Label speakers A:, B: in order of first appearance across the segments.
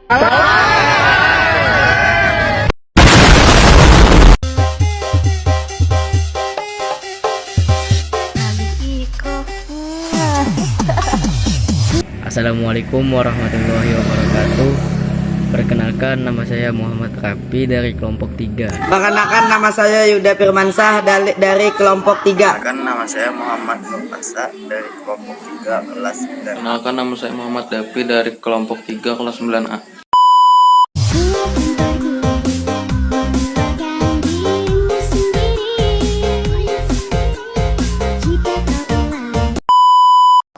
A: Assalamualaikum warahmatullahi wabarakatuh. Perkenalkan, nama saya Muhammad Rafi dari kelompok 3.
B: Perkenalkan, nama saya Yuda Firmansyah dari kelompok 3.
C: Perkenalkan, nama saya Muhammad Nurfasa dari kelompok 3 kelas 9.
D: Perkenalkan, nama saya Muhammad Dapi dari kelompok 3 kelas 9A.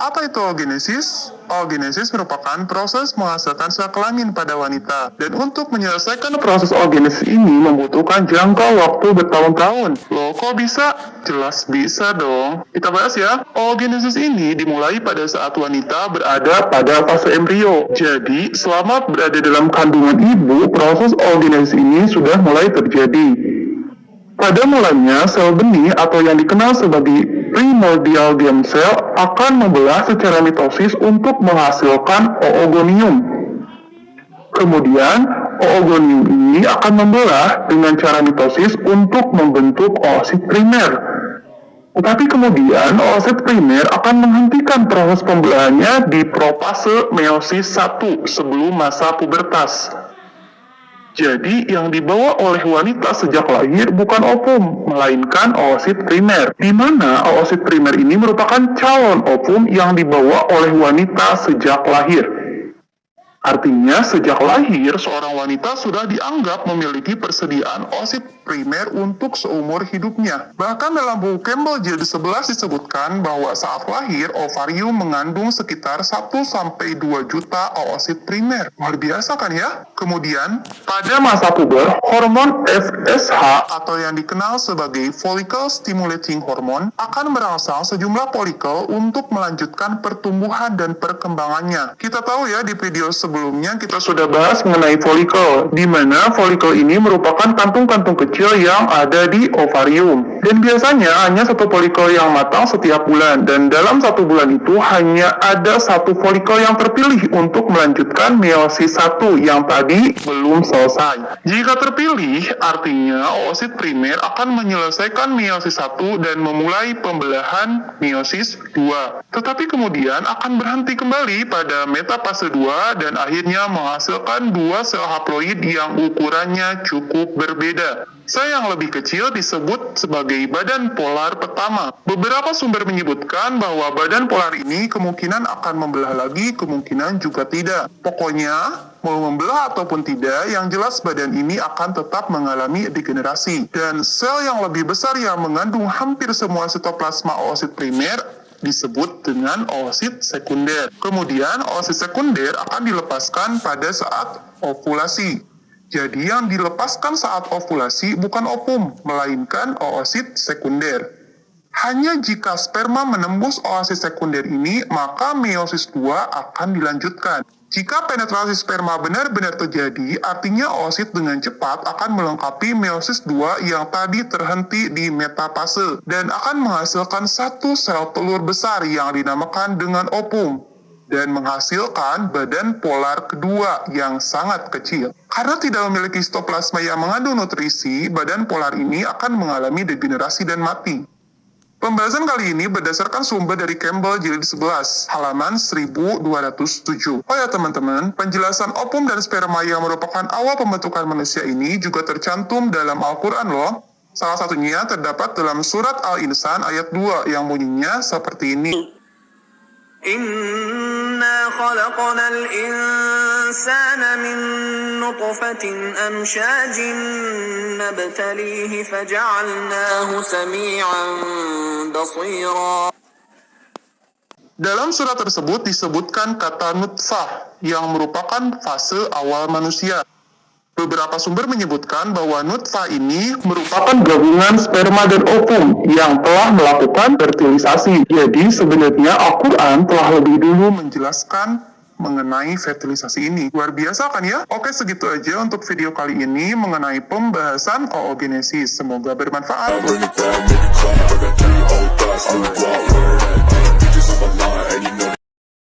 E: Apa itu oogenesis? Oogenesis merupakan proses menghasilkan sel kelamin pada wanita. Dan untuk menyelesaikan proses oogenesis ini membutuhkan jangka waktu bertahun-tahun. Loh, kok bisa? Jelas bisa dong. Kita bahas ya. Oogenesis ini dimulai pada saat wanita berada pada fase embrio. Jadi, selama berada dalam kandungan ibu, proses oogenesis ini sudah mulai terjadi. Pada mulanya, sel benih atau yang dikenal sebagai primordial germ cell akan membelah secara mitosis untuk menghasilkan oogonium. Kemudian, oogonium ini akan membelah dengan cara mitosis untuk membentuk oosit primer. Tetapi kemudian, oosit primer akan menghentikan proses pembelahannya di profase meiosis 1 sebelum masa pubertas. Jadi, yang dibawa oleh wanita sejak lahir bukan ovum, melainkan oosit primer, di mana oosit primer ini merupakan calon ovum yang dibawa oleh wanita sejak lahir. Artinya, sejak lahir, seorang wanita sudah dianggap memiliki persediaan oosit primer untuk seumur hidupnya. Bahkan dalam buku Campbell jilid 11 disebutkan bahwa saat lahir, ovarium mengandung sekitar 1-2 juta oosit primer. Luar biasa kan ya? Kemudian, pada masa puber, hormon FSH atau yang dikenal sebagai follicle stimulating hormone akan merangsang sejumlah folikel untuk melanjutkan pertumbuhan dan perkembangannya. Kita tahu ya, di video sebelumnya kita sudah bahas mengenai folikel, di mana folikel ini merupakan kantung-kantung kecil yang ada di ovarium. Dan biasanya hanya satu folikel yang matang setiap bulan, dan dalam satu bulan itu hanya ada satu folikel yang terpilih untuk melanjutkan meiosis 1 yang tadi belum selesai. Jika terpilih, artinya oosit primer akan menyelesaikan meiosis 1 dan memulai pembelahan meiosis 2. Tetapi kemudian akan berhenti kembali pada metafase 2 dan akhirnya menghasilkan 2 sel haploid yang ukurannya cukup berbeda. Sel yang lebih kecil disebut sebagai badan polar pertama. Beberapa sumber menyebutkan bahwa badan polar ini kemungkinan akan membelah lagi, kemungkinan juga tidak. Pokoknya, mau membelah ataupun tidak, yang jelas badan ini akan tetap mengalami degenerasi. Dan sel yang lebih besar yang mengandung hampir semua sitoplasma oosit primer disebut dengan oosit sekunder. Kemudian, oosit sekunder akan dilepaskan pada saat ovulasi. Jadi, yang dilepaskan saat ovulasi bukan ovum, melainkan oosit sekunder. Hanya jika sperma menembus oosit sekunder ini, maka meiosis 2 akan dilanjutkan. Jika penetrasi sperma benar-benar terjadi, artinya oosit dengan cepat akan melengkapi meiosis 2 yang tadi terhenti di metafase dan akan menghasilkan satu sel telur besar yang dinamakan dengan ovum dan menghasilkan badan polar kedua yang sangat kecil. Karena tidak memiliki sitoplasma yang mengandung nutrisi, badan polar ini akan mengalami degenerasi dan mati. Pembahasan kali ini berdasarkan sumber dari Campbell jilid 11, halaman 1207. Oh ya teman-teman, penjelasan ovum dan sperma yang merupakan awal pembentukan manusia ini juga tercantum dalam Al-Quran loh. Salah satunya terdapat dalam surat Al-Insan ayat 2 yang bunyinya seperti ini.
F: Inna khalaqnal insana min nutfatin amshajin nabtalihi faja'alnahu sami'an basira.
E: Dalam surat tersebut disebutkan kata nutfah yang merupakan fase awal manusia. Beberapa sumber menyebutkan bahwa nutfah ini merupakan gabungan sperma dan ovum yang telah melakukan fertilisasi. Jadi sebenarnya Al-Quran telah lebih dulu menjelaskan mengenai fertilisasi ini. Luar biasa kan ya? Oke, segitu aja untuk video kali ini mengenai pembahasan oogenesis. Semoga bermanfaat.